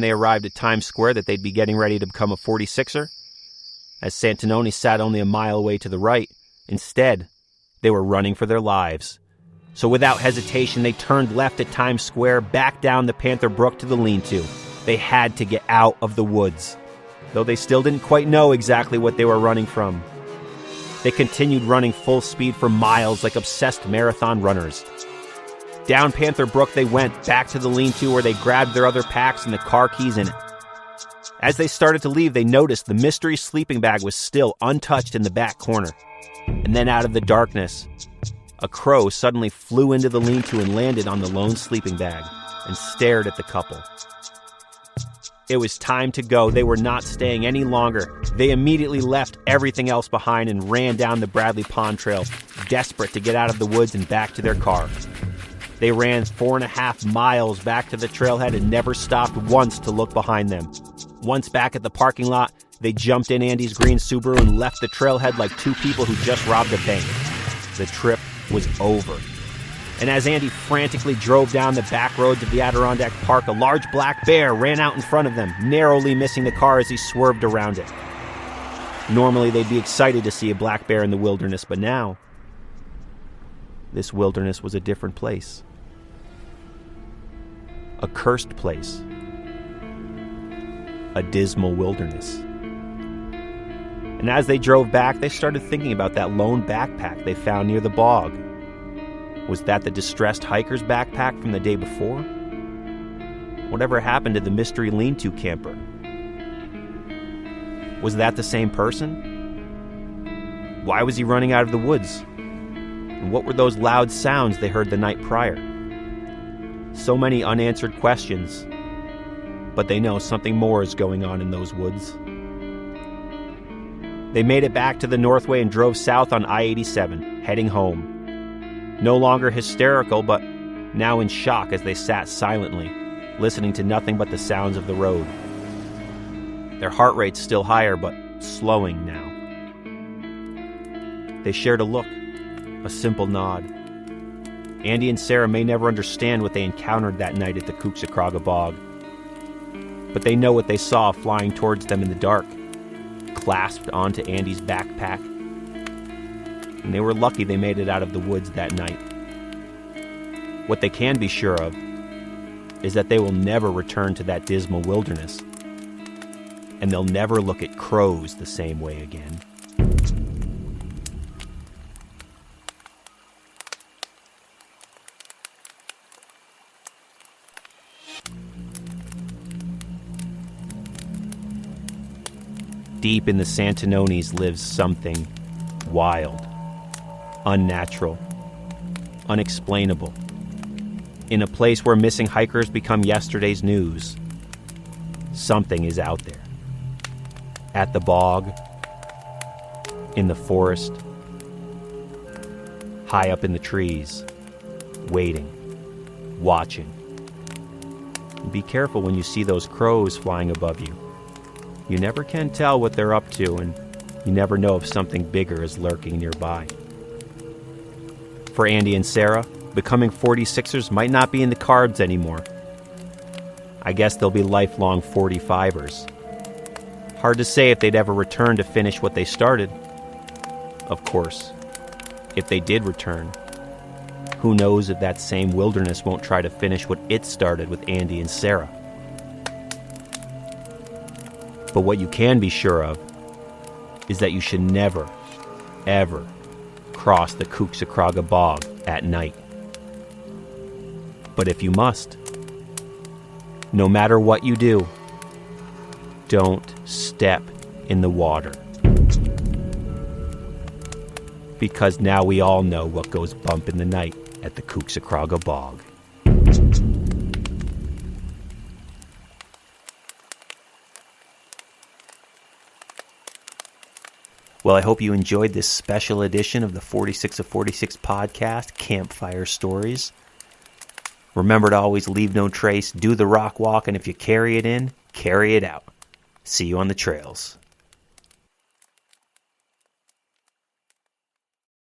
they arrived at Times Square that they'd be getting ready to become a 46er? As Santanoni sat only a mile away to the right, instead, they were running for their lives. So without hesitation, they turned left at Times Square, back down the Panther Brook to the lean-to. They had to get out of the woods, though they still didn't quite know exactly what they were running from. They continued running full speed for miles like obsessed marathon runners. Down Panther Brook they went, back to the lean-to where they grabbed their other packs and the car keys in it. As they started to leave, they noticed the mystery sleeping bag was still untouched in the back corner. And then out of the darkness, a crow suddenly flew into the lean-to and landed on the lone sleeping bag and stared at the couple. It was time to go. They were not staying any longer. They immediately left everything else behind and ran down the Bradley Pond Trail, desperate to get out of the woods and back to their car. They ran 4.5 miles back to the trailhead and never stopped once to look behind them. Once back at the parking lot, they jumped in Andy's green Subaru and left the trailhead like two people who just robbed a bank. The trip was over. And as Andy frantically drove down the back roads of the Adirondack Park, a large black bear ran out in front of them, narrowly missing the car as he swerved around it. Normally, they'd be excited to see a black bear in the wilderness, but now, this wilderness was a different place. A cursed place. A dismal wilderness. And as they drove back, they started thinking about that lone backpack they found near the bog. Was that the distressed hiker's backpack from the day before? Whatever happened to the mystery lean-to camper? Was that the same person? Why was he running out of the woods? And what were those loud sounds they heard the night prior? So many unanswered questions, but they know something more is going on in those woods. They made it back to the Northway and drove south on I-87, heading home. No longer hysterical, but now in shock as they sat silently, listening to nothing but the sounds of the road. Their heart rate's still higher, but slowing now. They shared a look, a simple nod. Andy and Sara may never understand what they encountered that night at the Couchsacraga Bog, but they know what they saw flying towards them in the dark, clasped onto Andy's backpack. And they were lucky they made it out of the woods that night. What they can be sure of is that they will never return to that dismal wilderness, and they'll never look at crows the same way again. Deep in the Santanonis lives something wild, unnatural, unexplainable. In a place where missing hikers become yesterday's news, something is out there. At the bog, in the forest, high up in the trees, waiting, watching. And be careful when you see those crows flying above you. You never can tell what they're up to, and you never know if something bigger is lurking nearby. For Andy and Sara, becoming 46ers might not be in the cards anymore. I guess they'll be lifelong 45ers. Hard to say if they'd ever return to finish what they started. Of course, if they did return, who knows if that same wilderness won't try to finish what it started with Andy and Sara. But what you can be sure of is that you should never, ever cross the Couchsacraga Bog at night. But if you must, no matter what you do, don't step in the water. Because now we all know what goes bump in the night at the Couchsacraga Bog. Well, I hope you enjoyed this special edition of the 46 of 46 podcast, Campfire Stories. Remember to always leave no trace, do the rock walk, and if you carry it in, carry it out. See you on the trails.